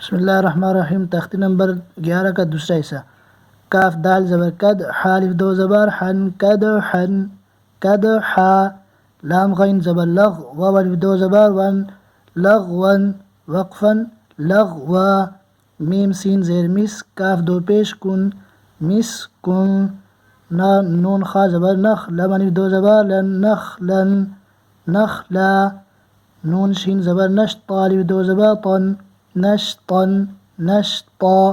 بسم اللہ الرحمن الرحیم، تختی نمبر 11 کا دوسرا حصہ۔ کاف دال زبر کد، حا الف دو زبر حن، کد حن، کد حا، لام غین زبر لغ، واو الف دو زبر ون، لغ ون، وقفن لغ و، میم سین زیر مس، کاف دو پیش کن، مس کن، نون خا زبر نخ، لام الف دو زبر لن، نخ لن، نخ لا، نون شین زبر نشت، طا الف دو زبر طن، نشطن، نشطا،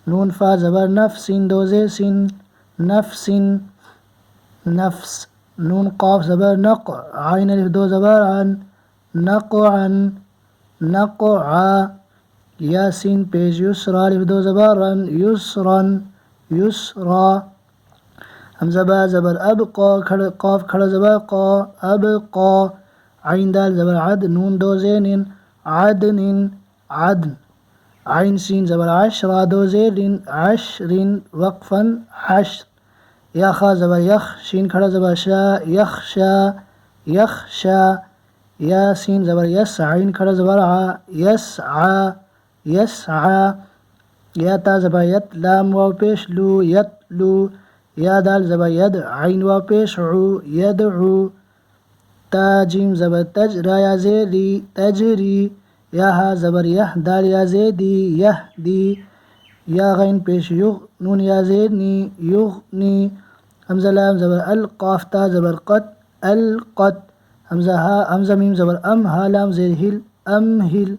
نون فا زبر نف، سین دو زیر سن، نفس، نفس، نون قاف زبر نق، عین الف دو زبر عن، نقعا، نقعا، یا سین پیش یسرا الف دو زبر رن، یسرن، یسرا، حمزہ با زبر اب، قاف کھڑا زبر قا، ابقا، عین دال زبر عد، نون دو زین، عدن، عدن، عین سین زبر عش، را دو زیر عشر، وقفن حشر، یا خا زبر یخ، شین کھڑا زبر شا، یخشا، یخشا، یا سین زبر یس، عین کھڑا زبر ع، یسعا، یسعا، یا تا زبر یت، لام واو پیش لو، یتلو، یا دال زبر ید، عین واو پیش عو، یدعو، تا جیم زبر تج، را یا زیر ری، تجری، یا ہا زبر یہ، دال یا زیدی، یہدی، یا غین پیش یغ، نون یا زیر نی، یغنی، حمزہ لام زبر ال، قاف تا زبر قط، القط، حمزہ میم زبر ام، ہا لام زیر ہل، امہل.